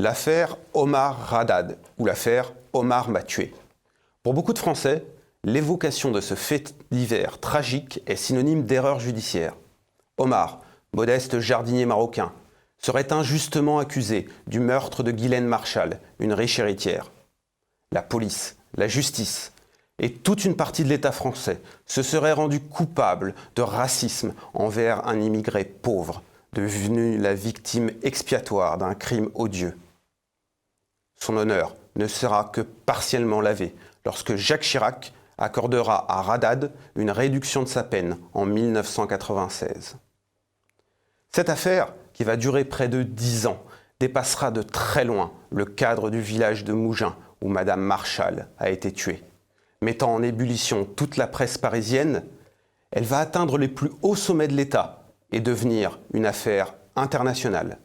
l'affaire Omar Haddad ou l'affaire Omar m'a tué. Pour beaucoup de Français, l'évocation de ce fait divers tragique est synonyme d'erreur judiciaire. Omar, modeste jardinier marocain, serait injustement accusé du meurtre de Ghislaine Marchal, une riche héritière. La police, la justice et toute une partie de l'État français se seraient rendus coupables de racisme envers un immigré pauvre, devenu la victime expiatoire d'un crime odieux. Son honneur ne sera que partiellement lavé lorsque Jacques Chirac accordera à Haddad une réduction de sa peine en 1996. Cette affaire, qui va durer près de 10 ans, dépassera de très loin le cadre du village de Mougins où Madame Marchal a été tuée. Mettant en ébullition toute la presse parisienne, elle va atteindre les plus hauts sommets de l'État et devenir une affaire internationale.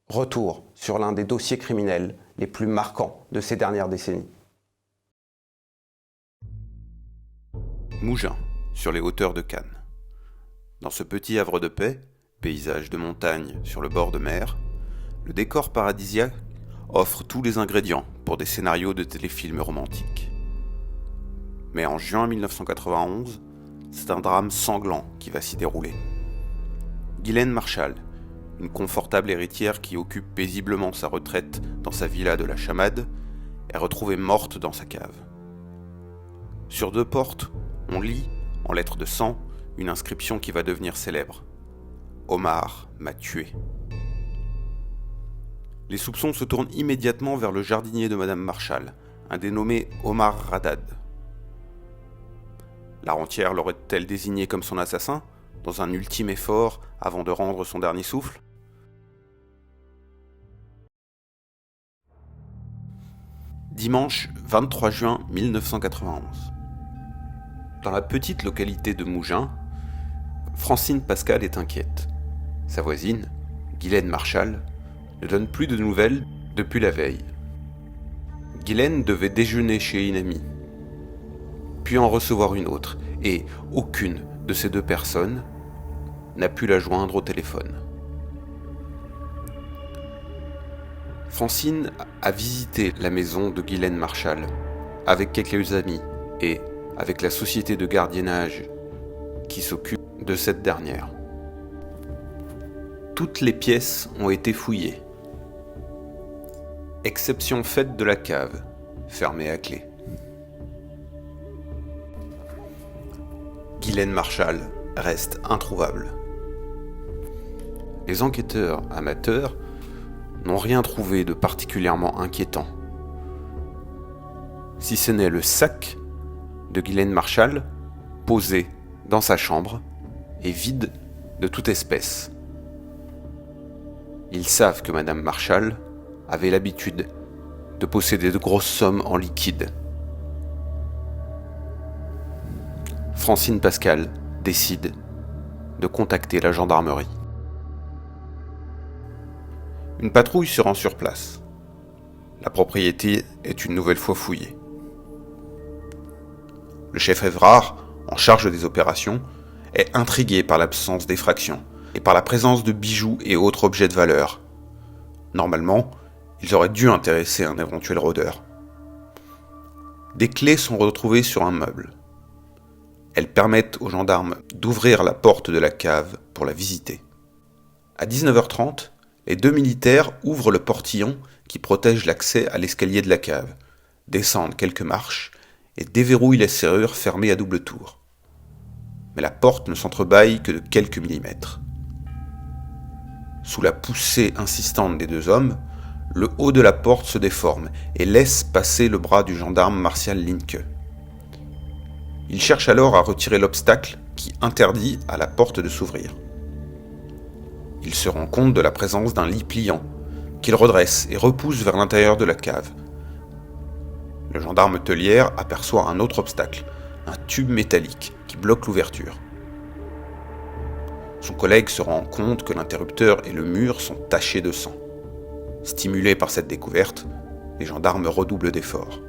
Retour sur l'un des dossiers criminels les plus marquants de ces dernières décennies. Mougins, sur les hauteurs de Cannes. Dans ce petit havre de paix, paysage de montagne sur le bord de mer, le décor paradisiaque offre tous les ingrédients pour des scénarios de téléfilms romantiques. Mais en juin 1991, c'est un drame sanglant qui va s'y dérouler. Ghislaine Marchal, une confortable héritière qui occupe paisiblement sa retraite dans sa villa de la Chamade, est retrouvée morte dans sa cave. Sur 2 portes, on lit, en lettres de sang, une inscription qui va devenir célèbre. Omar m'a tué. Les soupçons se tournent immédiatement vers le jardinier de Madame Marchal, un dénommé Omar Haddad. La rentière l'aurait-elle désigné comme son assassin, dans un ultime effort avant de rendre son dernier souffle ? Dimanche 23 juin 1991. Dans la petite localité de Mougins, Francine Pascal est inquiète. Sa voisine, Ghislaine Marchal, ne donne plus de nouvelles depuis la veille. Ghislaine devait déjeuner chez une amie, puis en recevoir une autre, et aucune de ces 2 personnes n'a pu la joindre au téléphone. Francine a visité la maison de Ghislaine Marchal avec quelques amis et avec la société de gardiennage qui s'occupe de cette dernière. Toutes les pièces ont été fouillées, exception faite de la cave, fermée à clé. Ghislaine Marchal reste introuvable. Les enquêteurs amateurs n'ont rien trouvé de particulièrement inquiétant, si ce n'est le sac de Ghislaine Marchal, posé dans sa chambre et vide de toute espèce. Ils savent que Madame Marchal avait l'habitude de posséder de grosses sommes en liquide. Francine Pascal décide de contacter la gendarmerie. Une patrouille se rend sur place. La propriété est une nouvelle fois fouillée. Le chef Évrard, en charge des opérations, est intrigué par l'absence d'effraction et par la présence de bijoux et autres objets de valeur. Normalement, ils auraient dû intéresser un éventuel rôdeur. Des clés sont retrouvées sur un meuble. Elles permettent aux gendarmes d'ouvrir la porte de la cave pour la visiter. À 19h30, les 2 militaires ouvrent le portillon qui protège l'accès à l'escalier de la cave, descendent quelques marches et déverrouillent la serrure fermée à double tour. Mais la porte ne s'entrebâille que de quelques millimètres. Sous la poussée insistante des 2 hommes, le haut de la porte se déforme et laisse passer le bras du gendarme Martial Linke. Il cherche alors à retirer l'obstacle qui interdit à la porte de s'ouvrir. Il se rend compte de la présence d'un lit pliant, qu'il redresse et repousse vers l'intérieur de la cave. Le gendarme Tellière aperçoit un autre obstacle, un tube métallique qui bloque l'ouverture. Son collègue se rend compte que l'interrupteur et le mur sont tachés de sang. Stimulés par cette découverte, les gendarmes redoublent d'efforts.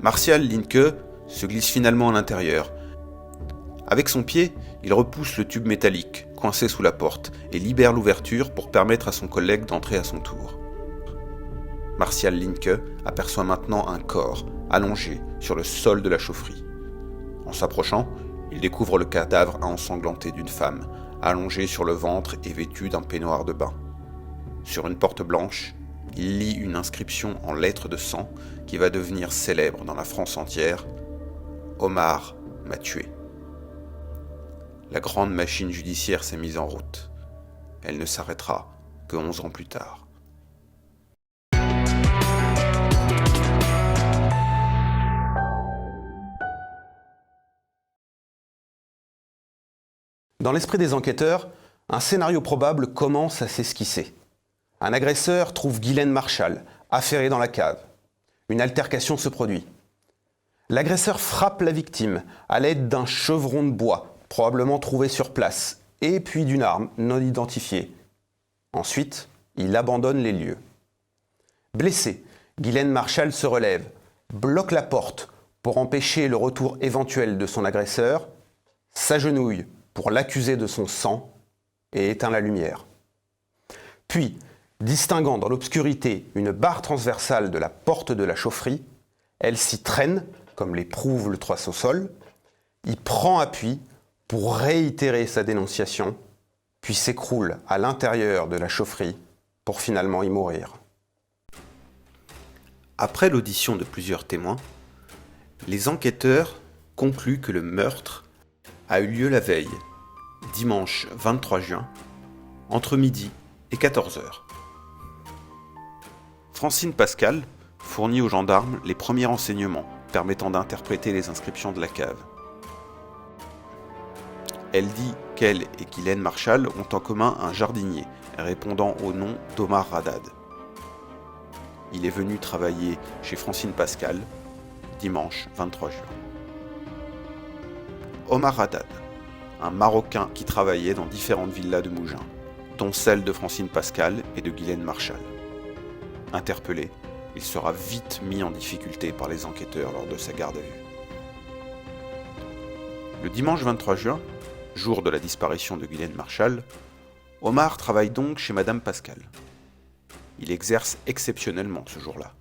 Martial Linke se glisse finalement à l'intérieur. Avec son pied, il repousse le tube métallique, coincé sous la porte, et libère l'ouverture pour permettre à son collègue d'entrer à son tour. Martial Linke aperçoit maintenant un corps allongé sur le sol de la chaufferie. En s'approchant, il découvre le cadavre ensanglanté d'une femme, allongée sur le ventre et vêtue d'un peignoir de bain. Sur une porte blanche, il lit une inscription en lettres de sang qui va devenir célèbre dans la France entière. « Omar m'a tué ». La grande machine judiciaire s'est mise en route. Elle ne s'arrêtera que 11 ans plus tard. Dans l'esprit des enquêteurs, un scénario probable commence à s'esquisser. Un agresseur trouve Guylaine Marchal, affairée dans la cave. Une altercation se produit. L'agresseur frappe la victime à l'aide d'un chevron de bois, probablement trouvé sur place, et puis d'une arme non identifiée. Ensuite, il abandonne les lieux. Blessée, Guylaine Marchal se relève, bloque la porte pour empêcher le retour éventuel de son agresseur, s'agenouille pour l'accuser de son sang et éteint la lumière. Puis, distinguant dans l'obscurité une barre transversale de la porte de la chaufferie, elle s'y traîne, comme les prouve le trace au sol, y prend appui pour réitérer sa dénonciation, puis s'écroule à l'intérieur de la chaufferie pour finalement y mourir. Après l'audition de plusieurs témoins, les enquêteurs concluent que le meurtre a eu lieu la veille, dimanche 23 juin, entre midi et 14h. Francine Pascal fournit aux gendarmes les premiers renseignements permettant d'interpréter les inscriptions de la cave. Elle dit qu'elle et Guylaine Marchal ont en commun un jardinier répondant au nom d'Omar Haddad. Il est venu travailler chez Francine Pascal dimanche 23 juin. Omar Haddad, un Marocain qui travaillait dans différentes villas de Mougins, dont celle de Francine Pascal et de Guylaine Marchal. Interpellé, il sera vite mis en difficulté par les enquêteurs lors de sa garde à vue. Le dimanche 23 juin, jour de la disparition de Guylaine Marchal, Omar travaille donc chez Madame Pascal. Il exerce exceptionnellement ce jour-là.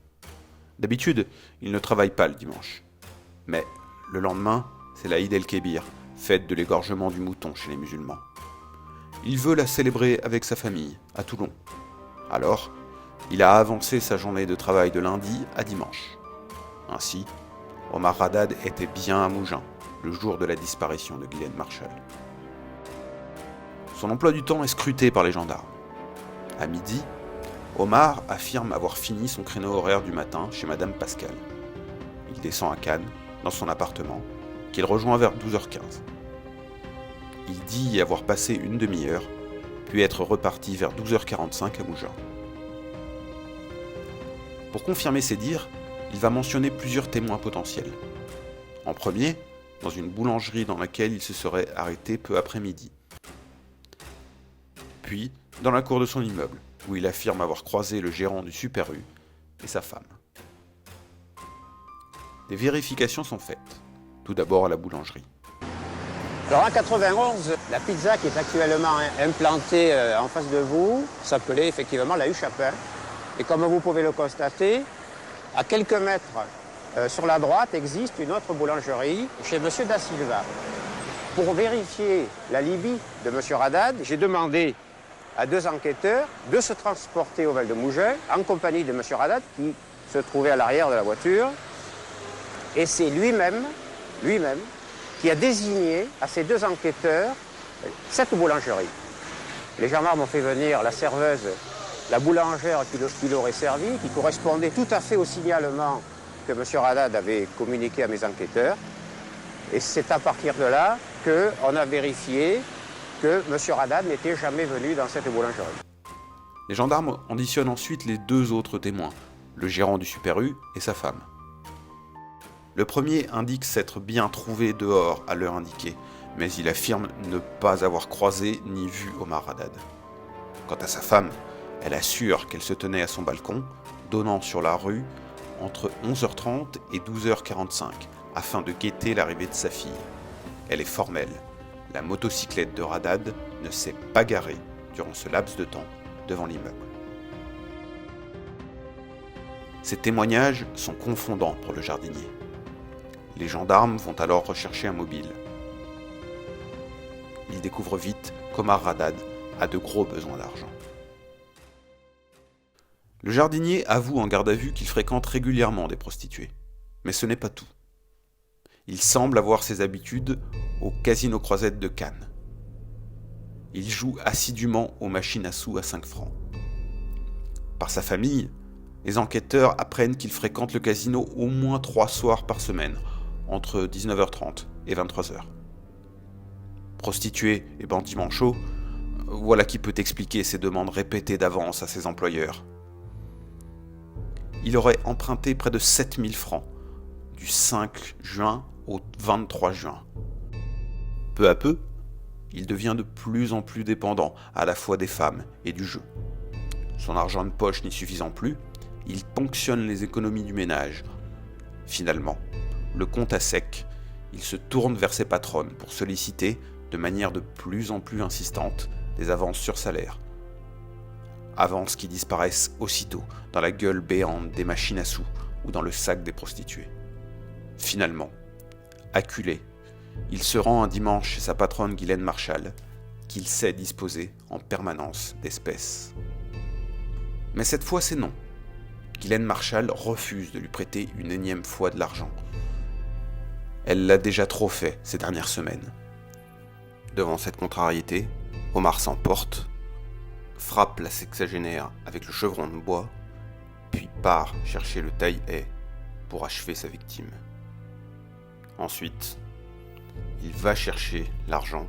D'habitude, il ne travaille pas le dimanche. Mais le lendemain, c'est l'Aïd el-Kébir, fête de l'égorgement du mouton chez les musulmans. Il veut la célébrer avec sa famille, à Toulon. Alors, il a avancé sa journée de travail de lundi à dimanche. Ainsi, Omar Haddad était bien à Mougins, le jour de la disparition de Guylaine Marchal. Son emploi du temps est scruté par les gendarmes. À midi, Omar affirme avoir fini son créneau horaire du matin chez Madame Pascal. Il descend à Cannes, dans son appartement, qu'il rejoint vers 12h15. Il dit y avoir passé une demi-heure, puis être reparti vers 12h45 à Mougins. Pour confirmer ses dires, il va mentionner plusieurs témoins potentiels. En premier, dans une boulangerie dans laquelle il se serait arrêté peu après midi. Puis, dans la cour de son immeuble, où il affirme avoir croisé le gérant du Super U et sa femme. Des vérifications sont faites, tout d'abord à la boulangerie. Alors en 91, la pizza qui est actuellement implantée en face de vous s'appelait effectivement la Huche à pain. Et comme vous pouvez le constater, à quelques mètres sur la droite existe une autre boulangerie chez M. Da Silva. Pour vérifier la Libye de M. Haddad, j'ai demandé à deux enquêteurs de se transporter au Val de Mougins en compagnie de M. Haddad qui se trouvait à l'arrière de la voiture. Et c'est lui-même qui a désigné à ces deux enquêteurs cette boulangerie. Les gendarmes ont fait venir la serveuse, la boulangère qui l'aurait servi, qui correspondait tout à fait au signalement que M. Haddad avait communiqué à mes enquêteurs. Et c'est à partir de là qu'on a vérifié que M. Haddad n'était jamais venu dans cette boulangerie. Les gendarmes auditionnent ensuite les deux autres témoins, le gérant du Super U et sa femme. Le premier indique s'être bien trouvé dehors à l'heure indiquée, mais il affirme ne pas avoir croisé ni vu Omar Haddad. Quant à sa femme, elle assure qu'elle se tenait à son balcon, donnant sur la rue, entre 11h30 et 12h45, afin de guetter l'arrivée de sa fille. Elle est formelle. La motocyclette de Haddad ne s'est pas garée durant ce laps de temps devant l'immeuble. Ces témoignages sont confondants pour le jardinier. Les gendarmes vont alors rechercher un mobile. Ils découvrent vite qu'Omar Haddad a de gros besoins d'argent. Le jardinier avoue en garde à vue qu'il fréquente régulièrement des prostituées. Mais ce n'est pas tout. Il semble avoir ses habitudes au Casino Croisette de Cannes. Il joue assidûment aux machines à sous à 5 francs. Par sa famille, les enquêteurs apprennent qu'il fréquente le casino au moins 3 soirs par semaine, entre 19h30 et 23h. Prostituées et bandits manchots, voilà qui peut expliquer ces demandes répétées d'avance à ses employeurs. Il aurait emprunté près de 7000 francs, du 5 juin au 23 juin. Peu à peu, il devient de plus en plus dépendant à la fois des femmes et du jeu. Son argent de poche n'y suffisant plus, il ponctionne les économies du ménage. Finalement, le compte à sec, il se tourne vers ses patronnes pour solliciter, de manière de plus en plus insistante, des avances sur salaire. Avances qui disparaissent aussitôt dans la gueule béante des machines à sous ou dans le sac des prostituées. Finalement, acculé, il se rend un dimanche chez sa patronne Guylaine Marchal, qu'il sait disposer en permanence d'espèces. Mais cette fois, c'est non. Guylaine Marchal refuse de lui prêter une énième fois de l'argent. Elle l'a déjà trop fait ces dernières semaines. Devant cette contrariété, Omar s'emporte, frappe la sexagénaire avec le chevron de bois, puis part chercher le taille-haie pour achever sa victime. Ensuite, il va chercher l'argent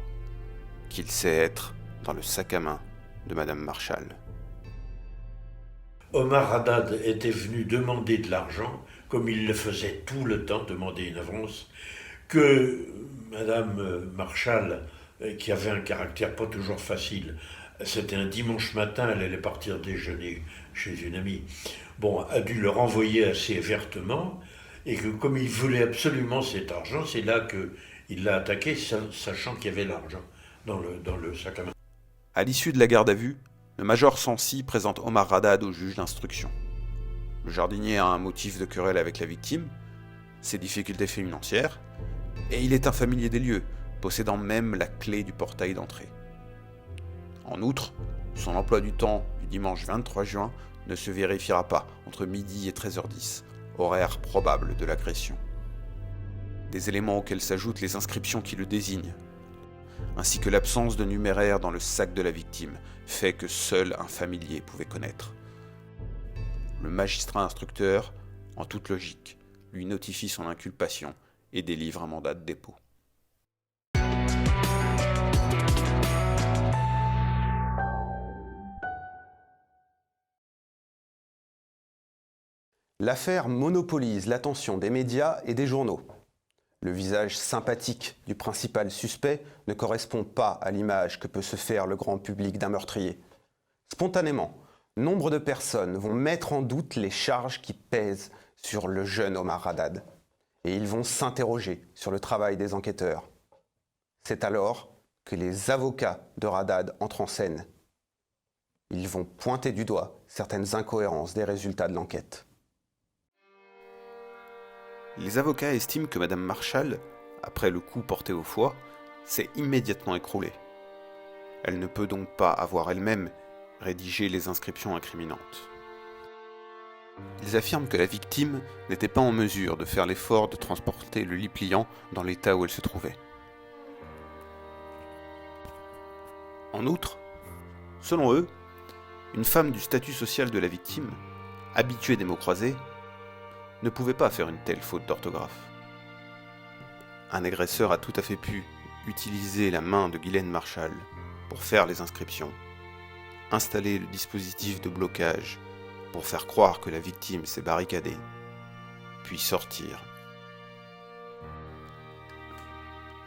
qu'il sait être dans le sac à main de Madame Marchal. Omar Haddad était venu demander de l'argent, comme il le faisait tout le temps, demander une avance, que Madame Marchal, qui avait un caractère pas toujours facile, c'était un dimanche matin, elle allait partir déjeuner chez une amie, a dû le renvoyer assez vertement, et que comme il voulait absolument cet argent, c'est là qu'il l'a attaqué, sachant qu'il y avait l'argent dans le sac à main. À l'issue de la garde à vue, le major Sancy présente Omar Haddad au juge d'instruction. Le jardinier a un motif de querelle avec la victime, ses difficultés financières, et il est un familier des lieux, possédant même la clé du portail d'entrée. En outre, son emploi du temps du dimanche 23 juin ne se vérifiera pas entre midi et 13h10, horaire probable de l'agression. Des éléments auxquels s'ajoutent les inscriptions qui le désignent, ainsi que l'absence de numéraire dans le sac de la victime, fait que seul un familier pouvait connaître. Le magistrat instructeur, en toute logique, lui notifie son inculpation et délivre un mandat de dépôt. L'affaire monopolise l'attention des médias et des journaux. Le visage sympathique du principal suspect ne correspond pas à l'image que peut se faire le grand public d'un meurtrier. Spontanément, nombre de personnes vont mettre en doute les charges qui pèsent sur le jeune Omar Haddad. Et ils vont s'interroger sur le travail des enquêteurs. C'est alors que les avocats de Haddad entrent en scène. Ils vont pointer du doigt certaines incohérences des résultats de l'enquête. Les avocats estiment que Madame Marchal, après le coup porté au foie, s'est immédiatement écroulée. Elle ne peut donc pas avoir elle-même rédigé les inscriptions incriminantes. Ils affirment que la victime n'était pas en mesure de faire l'effort de transporter le lit pliant dans l'état où elle se trouvait. En outre, selon eux, une femme du statut social de la victime, habituée des mots croisés, ne pouvait pas faire une telle faute d'orthographe. Un agresseur a tout à fait pu utiliser la main de Guylaine Marchal pour faire les inscriptions, installer le dispositif de blocage pour faire croire que la victime s'est barricadée, puis sortir.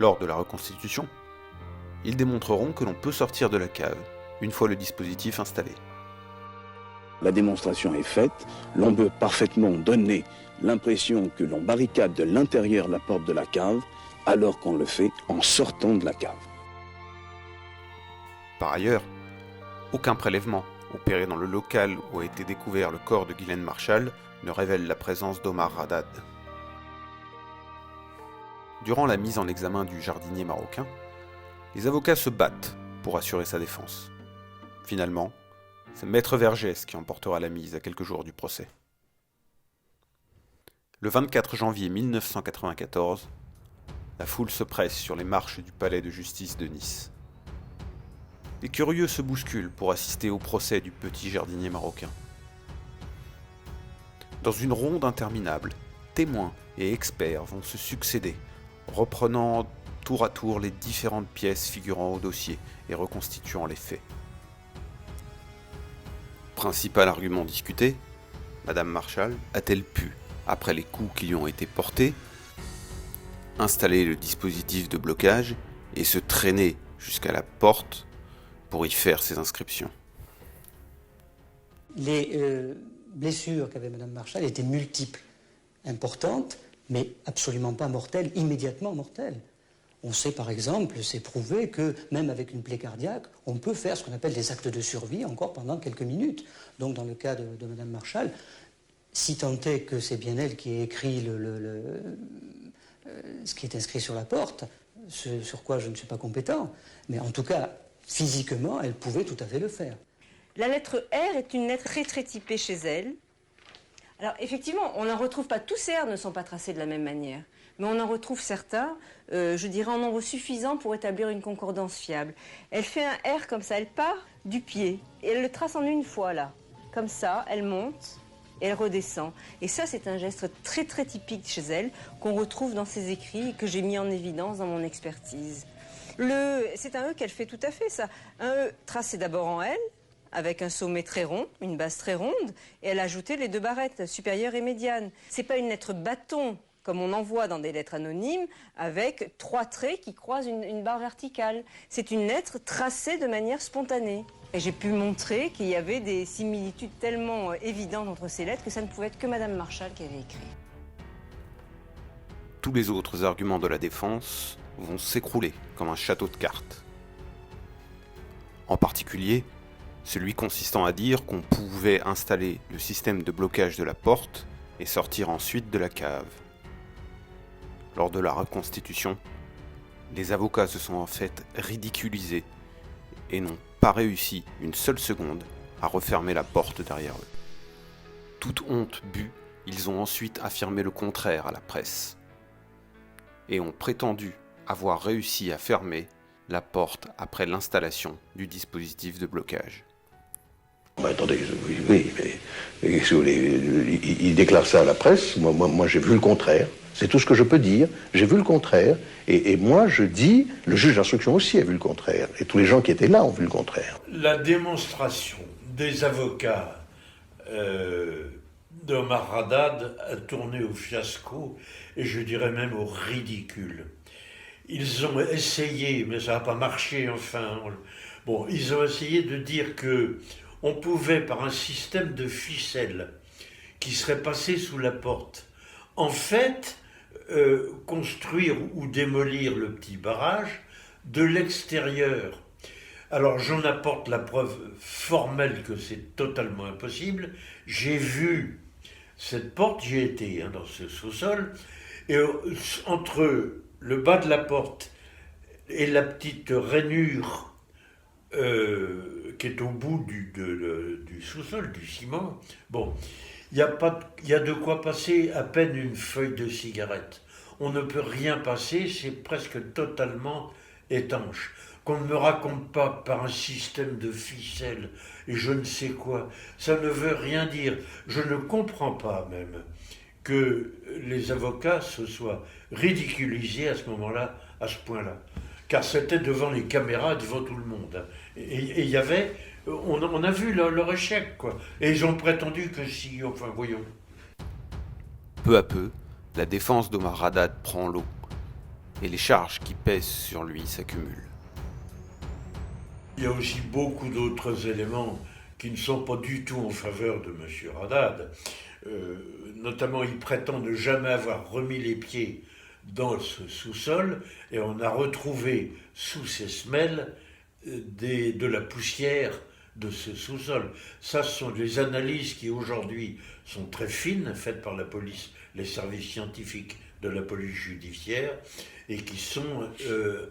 Lors de la reconstitution, ils démontreront que l'on peut sortir de la cave une fois le dispositif installé. La démonstration est faite, l'on peut parfaitement donner l'impression que l'on barricade de l'intérieur la porte de la cave, alors qu'on le fait en sortant de la cave. Par ailleurs, aucun prélèvement, opéré dans le local où a été découvert le corps de Guylaine Marchal, ne révèle la présence d'Omar Haddad. Durant la mise en examen du jardinier marocain, les avocats se battent pour assurer sa défense. Finalement, c'est Maître Vergès qui emportera la mise à quelques jours du procès. Le 24 janvier 1994, la foule se presse sur les marches du palais de justice de Nice. Les curieux se bousculent pour assister au procès du petit jardinier marocain. Dans une ronde interminable, témoins et experts vont se succéder, reprenant tour à tour les différentes pièces figurant au dossier et reconstituant les faits. Principal argument discuté, Madame Marchal a-t-elle pu, après les coups qui lui ont été portés, installer le dispositif de blocage et se traîner jusqu'à la porte pour y faire ses inscriptions. Les blessures qu'avait Mme Marchal étaient multiples, importantes, mais absolument pas mortelles, immédiatement mortelles. On sait par exemple, c'est prouvé que même avec une plaie cardiaque, on peut faire ce qu'on appelle des actes de survie encore pendant quelques minutes. Donc dans le cas de Mme Marchal, si tant est que c'est bien elle qui a écrit ce qui est inscrit sur la porte, ce sur quoi je ne suis pas compétent, mais en tout cas, physiquement, elle pouvait tout à fait le faire. La lettre R est une lettre très très typée chez elle. Alors effectivement, on n'en retrouve pas, tous ces R ne sont pas tracés de la même manière, mais on en retrouve certains, je dirais en nombre suffisant pour établir une concordance fiable. Elle fait un R comme ça, elle part du pied, et elle le trace en une fois là, comme ça, elle monte, et elle redescend. Et ça, c'est un geste très très typique chez elle, qu'on retrouve dans ses écrits et que j'ai mis en évidence dans mon expertise. C'est un E qu'elle fait tout à fait, ça. Un E tracé d'abord en L, avec un sommet très rond, une base très ronde, et elle a ajouté les deux barrettes, supérieure et médiane. C'est pas une lettre bâton, comme on en voit dans des lettres anonymes, avec 3 traits qui croisent une barre verticale. C'est une lettre tracée de manière spontanée. Et j'ai pu montrer qu'il y avait des similitudes tellement évidentes entre ces lettres que ça ne pouvait être que Madame Marchal qui avait écrit. Tous les autres arguments de la défense vont s'écrouler comme un château de cartes. En particulier, celui consistant à dire qu'on pouvait installer le système de blocage de la porte et sortir ensuite de la cave. Lors de la reconstitution, les avocats se sont en fait ridiculisés et n'ont pas réussi une seule seconde à refermer la porte derrière eux. Toute honte bue, ils ont ensuite affirmé le contraire à la presse et ont prétendu avoir réussi à fermer la porte après l'installation du dispositif de blocage. Attendez, oui, mais si vous voulez, il déclare ça à la presse, moi j'ai vu le contraire, c'est tout ce que je peux dire, j'ai vu le contraire, et moi je dis, le juge d'instruction aussi a vu le contraire, et tous les gens qui étaient là ont vu le contraire. La démonstration des avocats d'Omar Haddad a tourné au fiasco, et je dirais même au ridicule. Ils ont essayé, mais ça n'a pas marché, enfin. Bon, ils ont essayé de dire que on pouvait, par un système de ficelles qui serait passé sous la porte, en fait, construire ou démolir le petit barrage de l'extérieur. Alors, j'en apporte la preuve formelle que c'est totalement impossible. J'ai vu cette porte, j'y étais dans ce sous-sol, et entre le bas de la porte et la petite rainure qui est au bout du sous-sol, du ciment, bon, il y a de quoi passer à peine une feuille de cigarette. On ne peut rien passer, c'est presque totalement étanche. Qu'on ne me raconte pas par un système de ficelles et je ne sais quoi, ça ne veut rien dire. Je ne comprends pas même que les avocats se soient ridiculisés à ce moment-là, à ce point-là. Car c'était devant les caméras, devant tout le monde. Et il y avait, on a vu leur échec, quoi. Et ils ont prétendu que si, enfin, voyons. Peu à peu, la défense d'Omar Haddad prend l'eau, et les charges qui pèsent sur lui s'accumulent. Il y a aussi beaucoup d'autres éléments qui ne sont pas du tout en faveur de M. Haddad. Notamment, il prétend ne jamais avoir remis les pieds dans ce sous-sol, et on a retrouvé sous ses semelles de la poussière de ce sous-sol. Ça, ce sont des analyses qui aujourd'hui sont très fines, faites par la police, les services scientifiques de la police judiciaire, et qui sont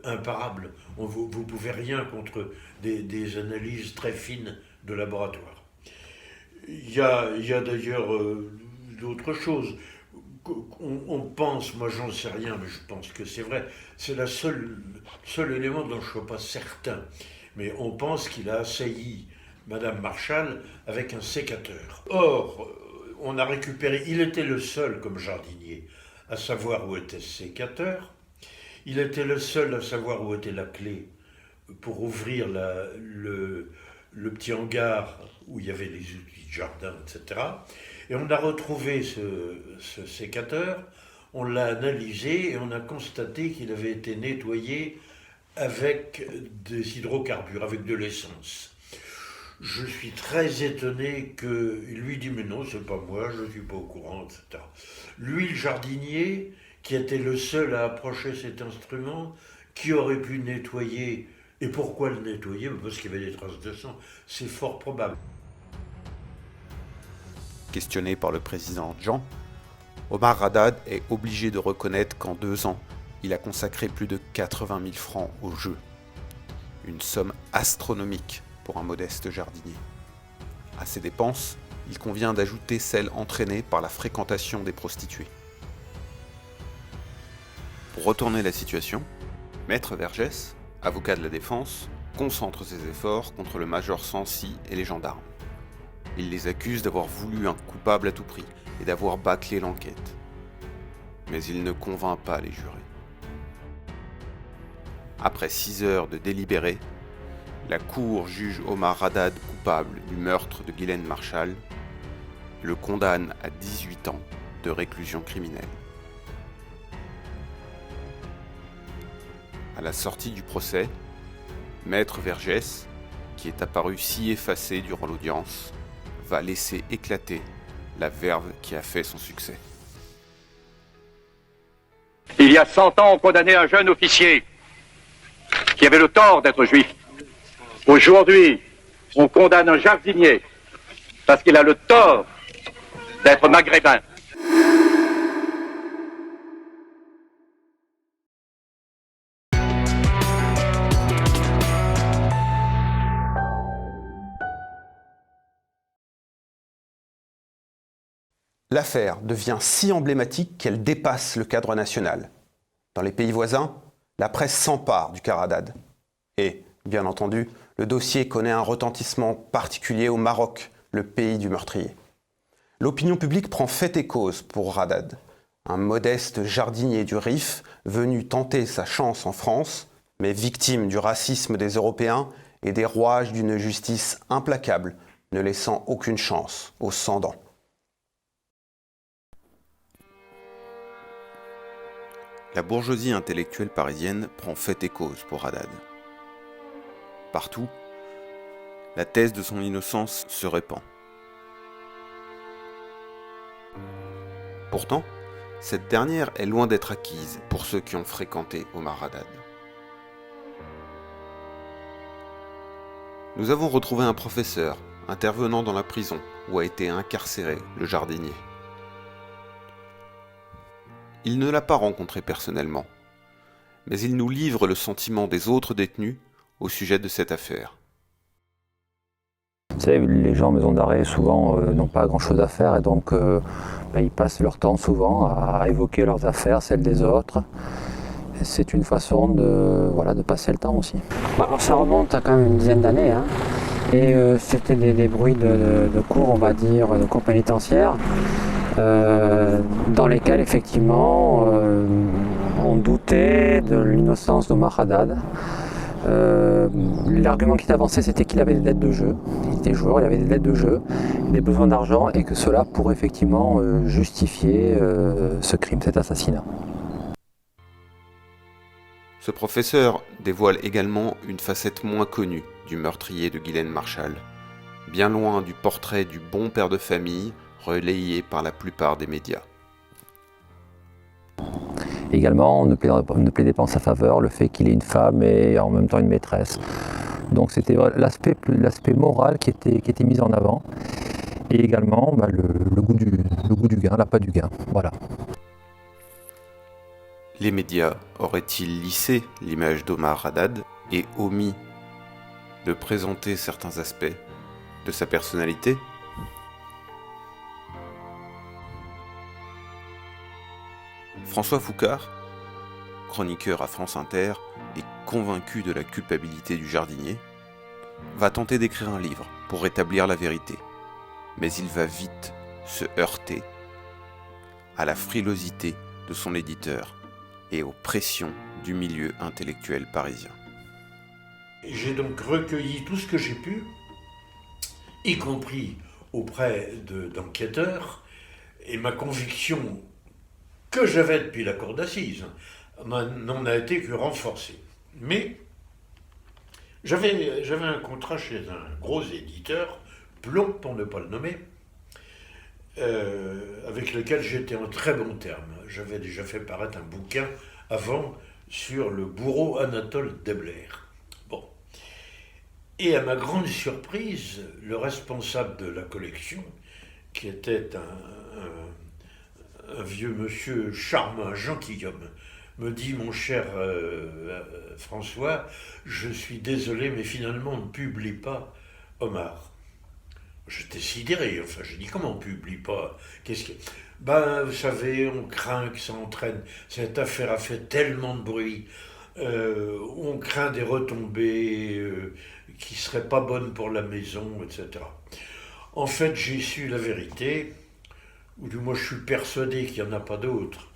imparables. Vous ne pouvez rien contre des analyses très fines de laboratoire. Il y a d'ailleurs d'autres choses. On pense, moi j'en sais rien, mais je pense que c'est vrai, c'est le seul élément dont je ne suis pas certain, mais on pense qu'il a assailli Madame Marchal avec un sécateur. Or, on a récupéré, il était le seul comme jardinier à savoir où était ce sécateur, il était le seul à savoir où était la clé pour ouvrir le petit hangar où il y avait les outils de jardin, etc. Et on a retrouvé ce sécateur, on l'a analysé et on a constaté qu'il avait été nettoyé avec des hydrocarbures, avec de l'essence. Je suis très étonné qu'il lui dit « mais non, c'est pas moi, je ne suis pas au courant, etc. » Lui, le jardinier, qui était le seul à approcher cet instrument, qui aurait pu nettoyer. Et pourquoi le nettoyer? Parce qu'il y avait des traces de sang. C'est fort probable. Questionné par le président Jean, Omar Haddad est obligé de reconnaître qu'en 2 ans, il a consacré plus de 80 000 francs au jeu. Une somme astronomique pour un modeste jardinier. À ces dépenses, il convient d'ajouter celles entraînées par la fréquentation des prostituées. Pour retourner la situation, Maître Vergès, avocat de la défense, concentre ses efforts contre le major Sancy et les gendarmes. Il les accuse d'avoir voulu un coupable à tout prix et d'avoir bâclé l'enquête. Mais il ne convainc pas les jurés. Après 6 heures de délibéré, la cour juge Omar Haddad coupable du meurtre de Guylaine Marchal et le condamne à 18 ans de réclusion criminelle. À la sortie du procès, Maître Vergès, qui est apparu si effacé durant l'audience, va laisser éclater la verve qui a fait son succès. Il y a 100 ans, on condamnait un jeune officier qui avait le tort d'être juif. Aujourd'hui, on condamne un jardinier parce qu'il a le tort d'être maghrébin. L'affaire devient si emblématique qu'elle dépasse le cadre national. Dans les pays voisins, la presse s'empare du cas Haddad. Et, bien entendu, le dossier connaît un retentissement particulier au Maroc, le pays du meurtrier. L'opinion publique prend fait et cause pour Haddad, un modeste jardinier du Rif venu tenter sa chance en France, mais victime du racisme des Européens et des rouages d'une justice implacable, ne laissant aucune chance aux sans-dents. La bourgeoisie intellectuelle parisienne prend fait et cause pour Haddad. Partout, la thèse de son innocence se répand. Pourtant, cette dernière est loin d'être acquise pour ceux qui ont fréquenté Omar Haddad. Nous avons retrouvé un professeur intervenant dans la prison où a été incarcéré le jardinier. Il ne l'a pas rencontré personnellement, mais il nous livre le sentiment des autres détenus au sujet de cette affaire. Vous savez, les gens en maison d'arrêt souvent n'ont pas grand-chose à faire et donc ils passent leur temps souvent à évoquer leurs affaires, celles des autres. Et c'est une façon de passer le temps aussi. Alors ça remonte à quand même une dizaine d'années. Hein. Et c'était des bruits de cours, on va dire, de cours pénitentiaires. Dans lesquels effectivement on doutait de l'innocence d'Omar Haddad. L'argument qui était avancé, c'était qu'il avait des dettes de jeu, il était joueur, il avait des dettes de jeu, des besoins d'argent et que cela pourrait effectivement justifier ce crime, cet assassinat. Ce professeur dévoile également une facette moins connue du meurtrier de Guylaine Marchal, bien loin du portrait du bon père de famille relayé par la plupart des médias. Également, ne plaidait pas en sa faveur le fait qu'il ait une femme et en même temps une maîtresse. Donc c'était l'aspect moral qui était mis en avant. Et également le goût du gain, l'appât du gain. Voilà. Les médias auraient-ils lissé l'image d'Omar Haddad et omis de présenter certains aspects de sa personnalité ? François Foucard, chroniqueur à France Inter et convaincu de la culpabilité du jardinier, va tenter d'écrire un livre pour rétablir la vérité. Mais il va vite se heurter à la frilosité de son éditeur et aux pressions du milieu intellectuel parisien. J'ai donc recueilli tout ce que j'ai pu, y compris auprès d'enquêteurs, et ma conviction que j'avais depuis la cour d'assises n'en a été que renforcée. Mais j'avais un contrat chez un gros éditeur, Plomb pour ne pas le nommer, avec lequel j'étais en très bon terme. J'avais déjà fait paraître un bouquin avant sur le bourreau Anatole Debler. Bon. Et à ma grande surprise, le responsable de la collection, qui était un vieux monsieur charmant, un gentilhomme, me dit: mon cher François, je suis désolé, mais finalement on ne publie pas Omar. J'étais sidéré, enfin je dis: comment on ne publie pas? Qu'est-ce que... Ben vous savez, on craint que ça entraîne, cette affaire a fait tellement de bruit, on craint des retombées qui ne seraient pas bonnes pour la maison, etc. En fait, j'ai su la vérité, ou du moins je suis persuadé qu'il n'y en a pas d'autre,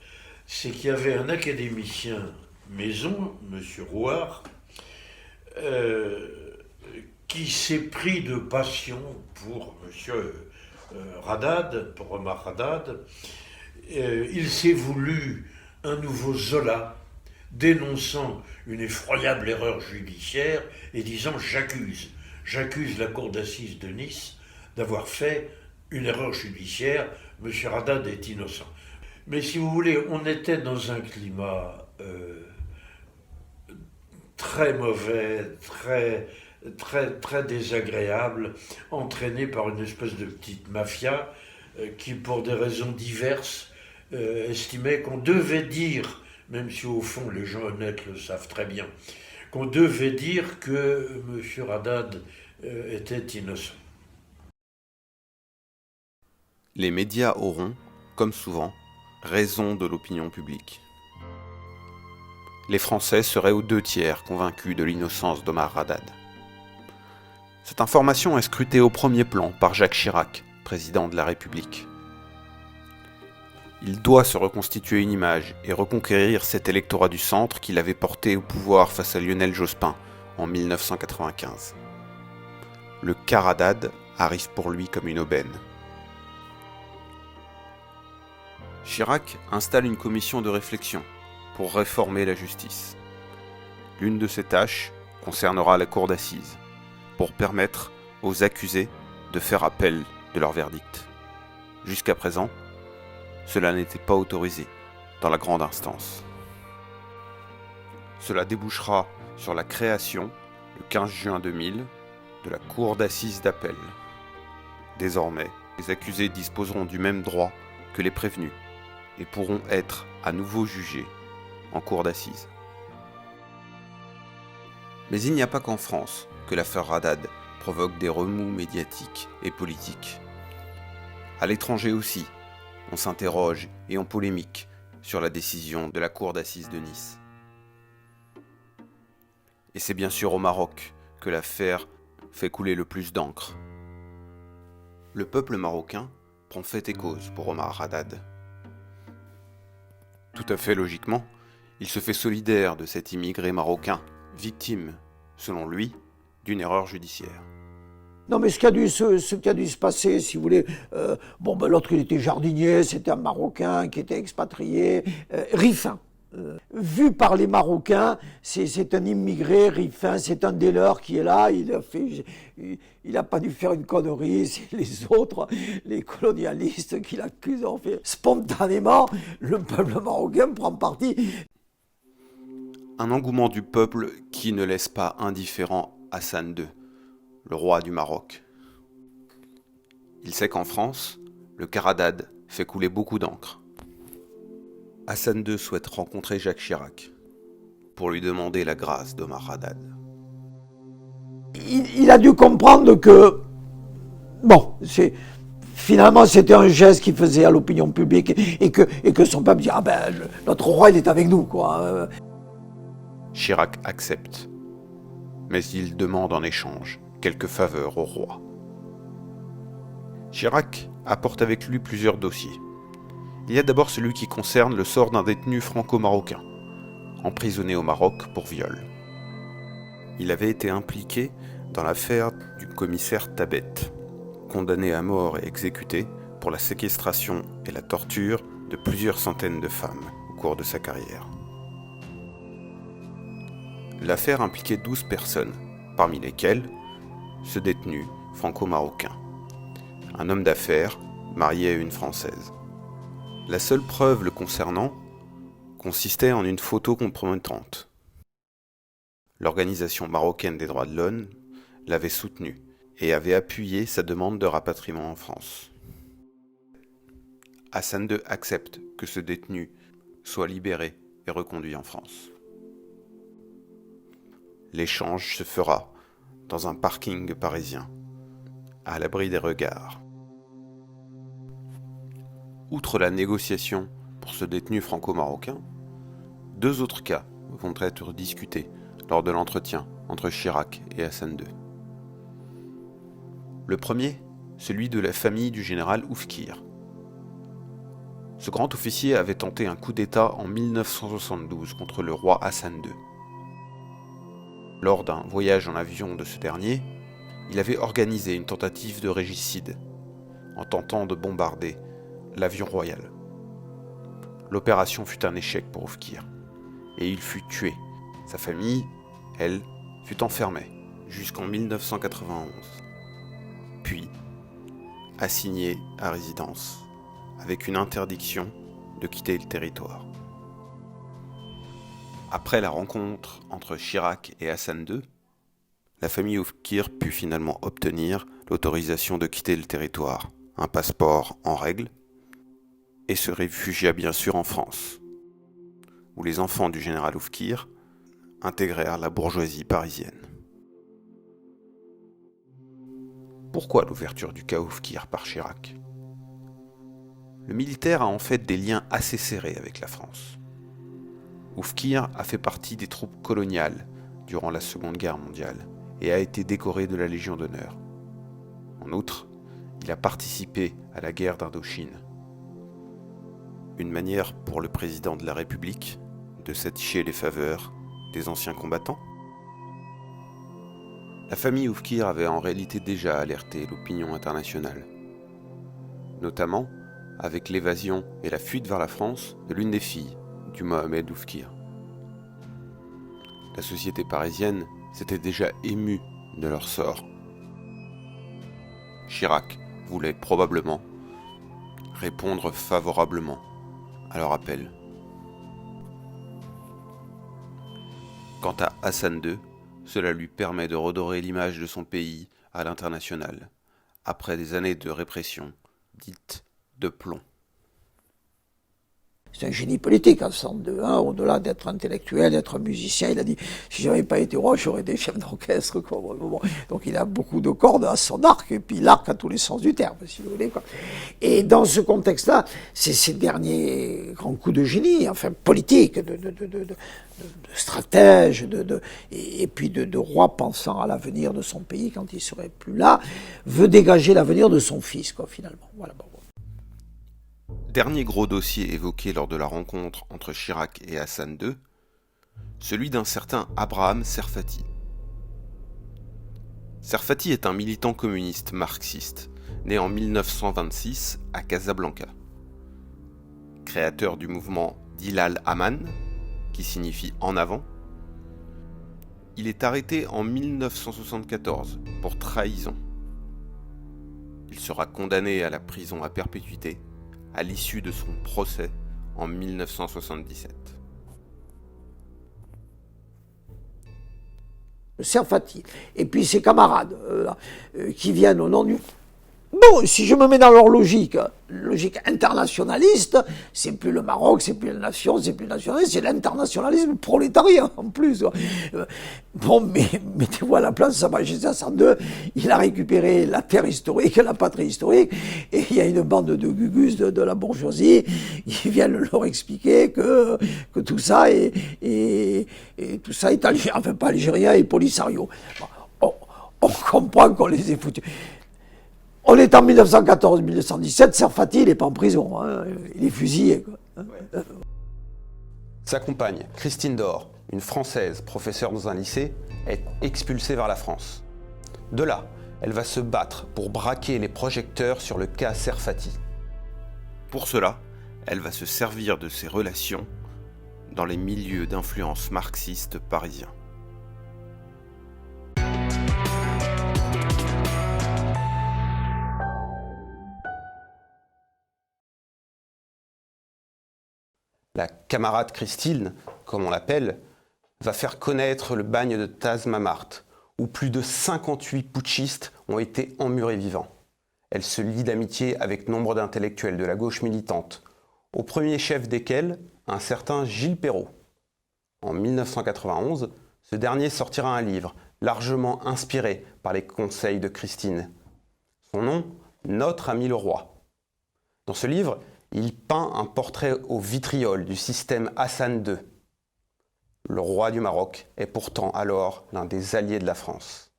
c'est qu'il y avait un académicien maison, M. Rouard, qui s'est pris de passion pour M. Haddad, pour Omar Haddad. Il s'est voulu un nouveau Zola, dénonçant une effroyable erreur judiciaire et disant: j'accuse la cour d'assises de Nice d'avoir fait une erreur judiciaire, M. Haddad est innocent. Mais si vous voulez, on était dans un climat très mauvais, très désagréable, entraîné par une espèce de petite mafia qui, pour des raisons diverses, estimait qu'on devait dire, même si au fond les gens honnêtes le savent très bien, qu'on devait dire que M. Haddad était innocent. Les médias auront, comme souvent, raison de l'opinion publique. Les Français seraient aux 2/3 convaincus de l'innocence d'Omar Haddad. Cette information est scrutée au premier plan par Jacques Chirac, président de la République. Il doit se reconstituer une image et reconquérir cet électorat du centre qu'il avait porté au pouvoir face à Lionel Jospin en 1995. Le quart Haddad arrive pour lui comme une aubaine. Chirac installe une commission de réflexion pour réformer la justice. L'une de ses tâches concernera la cour d'assises, pour permettre aux accusés de faire appel de leur verdict. Jusqu'à présent, cela n'était pas autorisé dans la grande instance. Cela débouchera sur la création, le 15 juin 2000, de la cour d'assises d'appel. Désormais, les accusés disposeront du même droit que les prévenus et pourront être à nouveau jugés en cour d'assises. Mais il n'y a pas qu'en France que l'affaire Haddad provoque des remous médiatiques et politiques. À l'étranger aussi, on s'interroge et on polémique sur la décision de la cour d'assises de Nice. Et c'est bien sûr au Maroc que l'affaire fait couler le plus d'encre. Le peuple marocain prend fait et cause pour Omar Haddad. Tout à fait logiquement, il se fait solidaire de cet immigré marocain, victime, selon lui, d'une erreur judiciaire. Non, mais ce qui a dû se passer, si vous voulez, l'autre il était jardinier, c'était un Marocain qui était expatrié, Rifin. Vu par les Marocains, c'est un immigré, Rifin, c'est un des leurs qui est là, il n'a pas dû faire une connerie, c'est les autres, les colonialistes qui l'accusent, en fait. Spontanément, le peuple marocain prend parti. Un engouement du peuple qui ne laisse pas indifférent Hassan II, le roi du Maroc. Il sait qu'en France, le Caradade fait couler beaucoup d'encre. Hassan II souhaite rencontrer Jacques Chirac pour lui demander la grâce d'Omar Haddad. Il a dû comprendre que, finalement c'était un geste qu'il faisait à l'opinion publique et que son peuple dit notre roi il est avec nous, quoi. Chirac accepte, mais il demande en échange quelques faveurs au roi. Chirac apporte avec lui plusieurs dossiers. Il y a d'abord celui qui concerne le sort d'un détenu franco-marocain, emprisonné au Maroc pour viol. Il avait été impliqué dans l'affaire du commissaire Tabet, condamné à mort et exécuté pour la séquestration et la torture de plusieurs centaines de femmes au cours de sa carrière. L'affaire impliquait 12 personnes, parmi lesquelles ce détenu franco-marocain, un homme d'affaires marié à une Française. La seule preuve le concernant consistait en une photo compromettante. L'organisation marocaine des droits de l'homme l'avait soutenu et avait appuyé sa demande de rapatriement en France. Hassan II accepte que ce détenu soit libéré et reconduit en France. L'échange se fera dans un parking parisien, à l'abri des regards. Outre la négociation pour ce détenu franco-marocain, 2 autres cas vont être discutés lors de l'entretien entre Chirac et Hassan II. Le premier, celui de la famille du général Oufkir. Ce grand officier avait tenté un coup d'État en 1972 contre le roi Hassan II. Lors d'un voyage en avion de ce dernier, il avait organisé une tentative de régicide en tentant de bombarder l'avion royal. L'opération fut un échec pour Oufkir et il fut tué. Sa famille, elle, fut enfermée jusqu'en 1991, puis assignée à résidence avec une interdiction de quitter le territoire. Après la rencontre entre Chirac et Hassan II, la famille Oufkir put finalement obtenir l'autorisation de quitter le territoire, un passeport en règle, et se réfugia bien sûr en France, où les enfants du général Oufkir intégrèrent la bourgeoisie parisienne. Pourquoi l'ouverture du cas Oufkir par Chirac ? Le militaire a en fait des liens assez serrés avec la France. Oufkir a fait partie des troupes coloniales durant la Seconde Guerre mondiale et a été décoré de la Légion d'honneur. En outre, il a participé à la guerre d'Indochine. Une manière pour le président de la République de s'atticher les faveurs des anciens combattants ? La famille Oufkir avait en réalité déjà alerté l'opinion internationale, notamment avec l'évasion et la fuite vers la France de l'une des filles du Mohamed Oufkir. La société parisienne s'était déjà émue de leur sort. Chirac voulait probablement répondre favorablement à leur appel. Quant à Hassan II, cela lui permet de redorer l'image de son pays à l'international, après des années de répression dites de plomb. C'est un génie politique, Hassan II, au-delà d'être intellectuel, d'être musicien. Il a dit, si j'avais pas été roi, j'aurais des chefs d'orchestre, quoi. Donc il a beaucoup de cordes à son arc, et puis l'arc à tous les sens du terme, si vous voulez, quoi. Et dans ce contexte-là, c'est ces derniers grands coups de génie, enfin politique, de stratège, et puis de roi pensant à l'avenir de son pays quand il serait plus là, veut dégager l'avenir de son fils, quoi, finalement. Voilà. Dernier gros dossier évoqué lors de la rencontre entre Chirac et Hassan II, celui d'un certain Abraham Serfati. Serfati est un militant communiste marxiste, né en 1926 à Casablanca. Créateur du mouvement d'Hilal Aman, qui signifie « en avant », il est arrêté en 1974 pour trahison. Il sera condamné à la prison à perpétuité à l'issue de son procès en 1977. Serfati, et puis ses camarades qui viennent au nom du... Bon, si je me mets dans leur logique internationaliste, c'est plus le Maroc, c'est plus la nation, c'est plus le nationalisme, c'est l'internationalisme prolétarien en plus. Bon, mais mettez-vous à la place de Sa Majesté Hassan II, il a récupéré la terre historique, la patrie historique, et il y a une bande de gugus de la bourgeoisie qui viennent leur expliquer que tout ça est tout ça est algérien, enfin pas algérien, et Polisario. Bon, on comprend qu'on les ait foutus. On est en 1914-1917, Serfati, il n'est pas en prison, hein, il est fusillé. Quoi. Sa compagne, Christine Dore, une Française professeure dans un lycée, est expulsée vers la France. De là, elle va se battre pour braquer les projecteurs sur le cas Serfati. Pour cela, elle va se servir de ses relations dans les milieux d'influence marxiste parisiens. La camarade Christine, comme on l'appelle, va faire connaître le bagne de Taz-Mamart, où plus de 58 putschistes ont été emmurés vivants. Elle se lie d'amitié avec nombre d'intellectuels de la gauche militante, au premier chef desquels un certain Gilles Perrault. En 1991, ce dernier sortira un livre largement inspiré par les conseils de Christine. Son nom, Notre ami le roi. Dans ce livre, il peint un portrait au vitriol du système Hassan II. Le roi du Maroc est pourtant alors l'un des alliés de la France.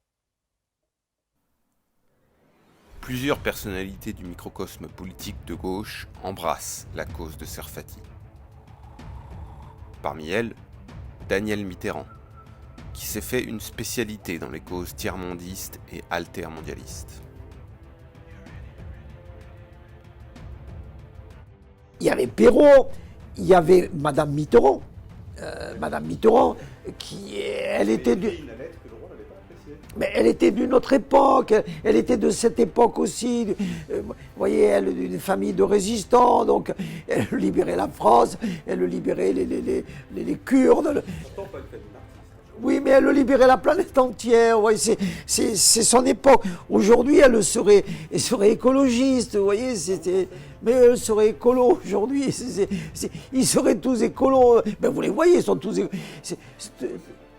Plusieurs personnalités du microcosme politique de gauche embrassent la cause de Serfati. Parmi elles, Daniel Mitterrand, qui s'est fait une spécialité dans les causes tiers-mondistes et altermondialistes. Il y avait Perrault, il y avait Madame Mitterrand. Madame Mitterrand, elle était mais elle était d'une autre époque, elle était de cette époque aussi. Vous voyez, elle d'une famille de résistants, donc elle libérait la France, elle libérait les Kurdes. Oui, mais elle libérait la planète entière. Vous voyez, c'est son époque. Aujourd'hui, elle serait écologiste. Vous voyez, mais elle serait écolo aujourd'hui. Ils seraient tous écolos. Ben, vous les voyez, ils sont tous écolos.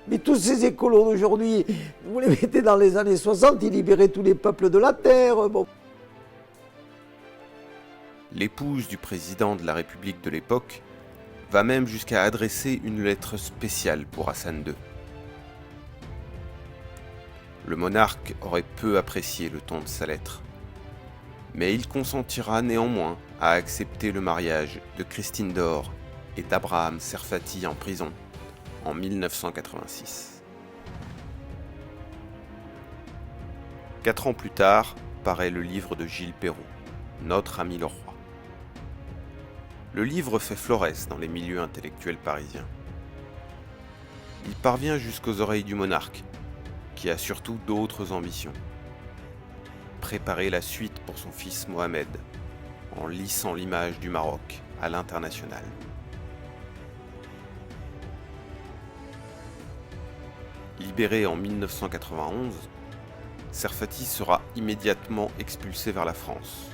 Mais tous ces écolos d'aujourd'hui, vous les mettez dans les années 60, ils libéraient tous les peuples de la Terre. Bon. L'épouse du président de la République de l'époque va même jusqu'à adresser une lettre spéciale pour Hassan II. Le monarque aurait peu apprécié le ton de sa lettre, mais il consentira néanmoins à accepter le mariage de Christine Dore et d'Abraham Serfati en prison en 1986. 4 ans plus tard, paraît le livre de Gilles Perrault, Notre ami le roi. Le livre fait florès dans les milieux intellectuels parisiens. Il parvient jusqu'aux oreilles du monarque, qui a surtout d'autres ambitions. Préparer la suite pour son fils Mohamed, en lissant l'image du Maroc à l'international. Libéré en 1991, Serfati sera immédiatement expulsé vers la France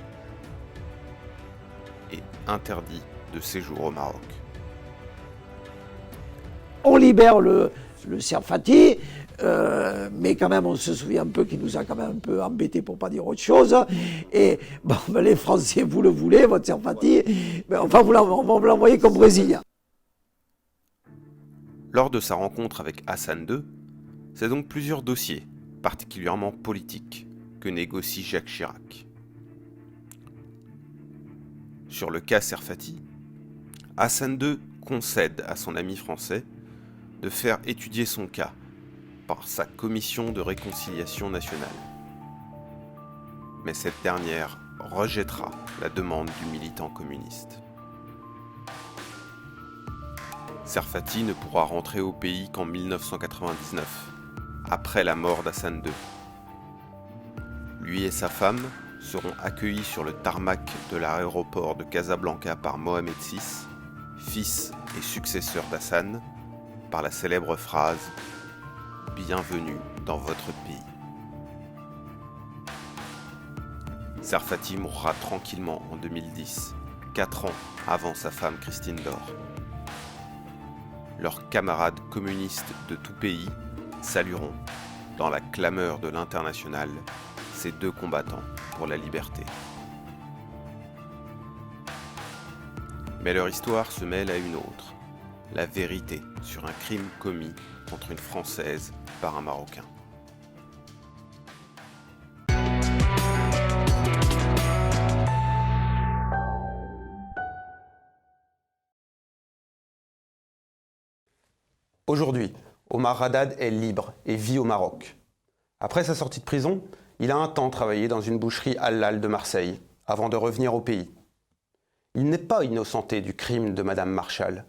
et interdit de séjour au Maroc. On libère le Serfati, mais quand même on se souvient un peu qu'il nous a quand même un peu embêtés pour pas dire autre chose. Et bon, ben, les Français, vous le voulez, votre Serfati, ben, enfin on va vous l'envoyer comme Brésilien. Lors de sa rencontre avec Hassan II, c'est donc plusieurs dossiers, particulièrement politiques, que négocie Jacques Chirac. Sur le cas Serfati, Hassan II concède à son ami français de faire étudier son cas par sa commission de réconciliation nationale. Mais cette dernière rejettera la demande du militant communiste. Serfati ne pourra rentrer au pays qu'en 1999, après la mort d'Hassan II. Lui et sa femme seront accueillis sur le tarmac de l'aéroport de Casablanca par Mohamed VI, fils et successeur d'Hassan, par la célèbre phrase « bienvenue dans votre pays. Sarfati mourra tranquillement en 2010, 4 ans avant sa femme Christine Dore. Leurs camarades communistes de tout pays salueront, dans la clameur de l'international, ces deux combattants pour la liberté. Mais leur histoire se mêle à une autre, la vérité sur un crime commis contre une Française par un Marocain. Aujourd'hui, Omar Haddad est libre et vit au Maroc. Après sa sortie de prison, il a un temps travaillé dans une boucherie halal de Marseille, avant de revenir au pays. Il n'est pas innocenté du crime de Madame Marshall.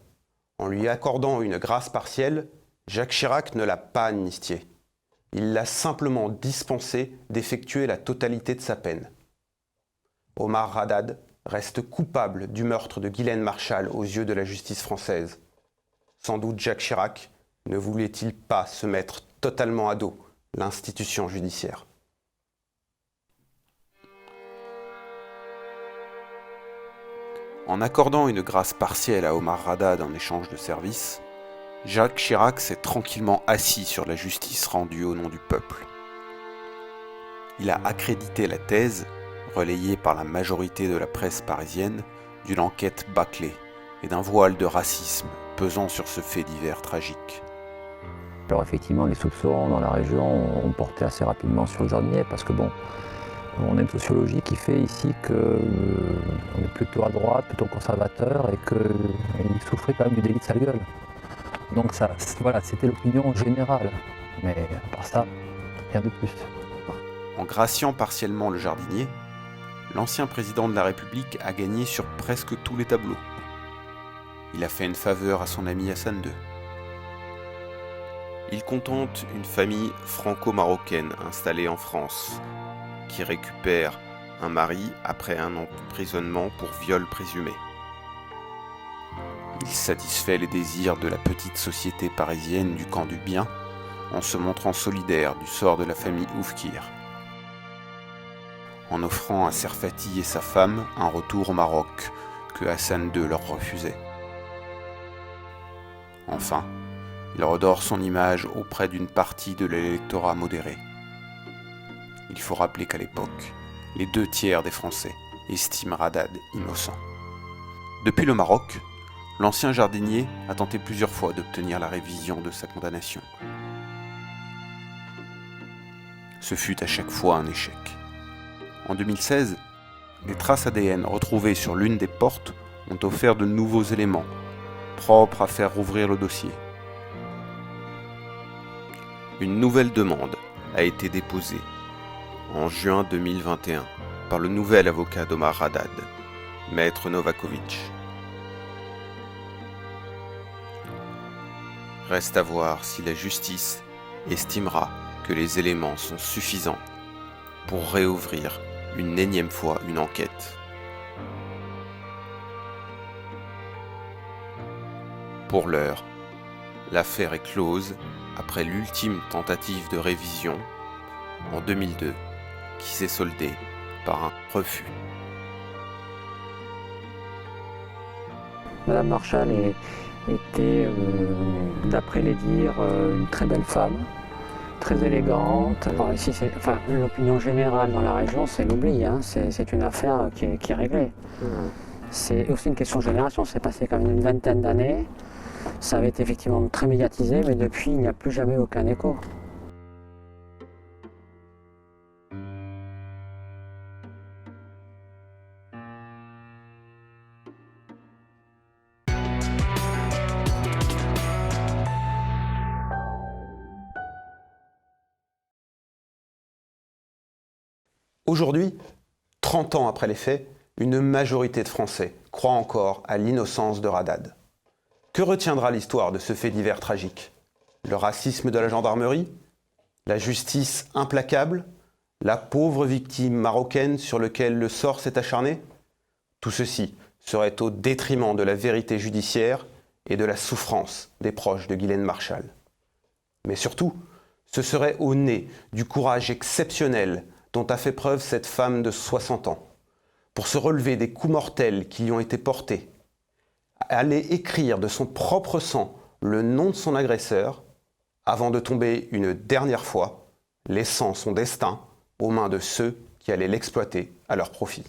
En lui accordant une grâce partielle, Jacques Chirac ne l'a pas amnistié. Il l'a simplement dispensé d'effectuer la totalité de sa peine. Omar Haddad reste coupable du meurtre de Ghislaine Marshall aux yeux de la justice française. Sans doute Jacques Chirac ne voulait-il pas se mettre totalement à dos l'institution judiciaire. En accordant une grâce partielle à Omar Haddad en échange de services, Jacques Chirac s'est tranquillement assis sur la justice rendue au nom du peuple. Il a accrédité la thèse, relayée par la majorité de la presse parisienne, d'une enquête bâclée et d'un voile de racisme pesant sur ce fait divers tragique. Alors effectivement, les soupçons dans la région ont porté assez rapidement sur le jardinier, parce que bon, on a une sociologie qui fait ici qu'on est plutôt à droite, plutôt conservateur, et qu'il souffrait quand même du délit de sale gueule. Donc ça, voilà, c'était l'opinion générale, mais à part ça, rien de plus. En graciant partiellement le jardinier, l'ancien président de la République a gagné sur presque tous les tableaux. Il a fait une faveur à son ami Hassan II. Il contente une famille franco-marocaine installée en France, qui récupère un mari après un emprisonnement pour viol présumé. Il satisfait les désirs de la petite société parisienne du camp du bien en se montrant solidaire du sort de la famille Oufkir, en offrant à Sarfati et sa femme un retour au Maroc que Hassan II leur refusait. Enfin, il redore son image auprès d'une partie de l'électorat modéré. Il faut rappeler qu'à l'époque, les 2/3 des Français estiment Haddad innocent. Depuis le Maroc, l'ancien jardinier a tenté plusieurs fois d'obtenir la révision de sa condamnation. Ce fut à chaque fois un échec. En 2016, des traces ADN retrouvées sur l'une des portes ont offert de nouveaux éléments, propres à faire rouvrir le dossier. Une nouvelle demande a été déposée en juin 2021 par le nouvel avocat d'Omar Haddad, Maître Novakovic. Reste à voir si la justice estimera que les éléments sont suffisants pour réouvrir une énième fois une enquête. Pour l'heure, l'affaire est close après l'ultime tentative de révision en 2002 qui s'est soldée par un refus. Madame Marshall était, d'après les dires, une très belle femme, très élégante. Alors ici, l'opinion générale dans la région, c'est l'oubli, hein. C'est une affaire qui est réglée. C'est aussi une question de génération, c'est passé quand même une vingtaine d'années. Ça avait été effectivement très médiatisé, mais depuis, il n'y a plus jamais aucun écho. Aujourd'hui, 30 ans après les faits, une majorité de Français croit encore à l'innocence de Haddad. Que retiendra l'histoire de ce fait divers tragique ? Le racisme de la gendarmerie ? La justice implacable ? La pauvre victime marocaine sur laquelle le sort s'est acharné ? Tout ceci serait au détriment de la vérité judiciaire et de la souffrance des proches de Ghislaine Marshall. Mais surtout, Ce serait au nez du courage exceptionnel dont a fait preuve cette femme de 60 ans, pour se relever des coups mortels qui lui ont été portés, aller écrire de son propre sang le nom de son agresseur, avant de tomber une dernière fois, laissant son destin aux mains de ceux qui allaient l'exploiter à leur profit.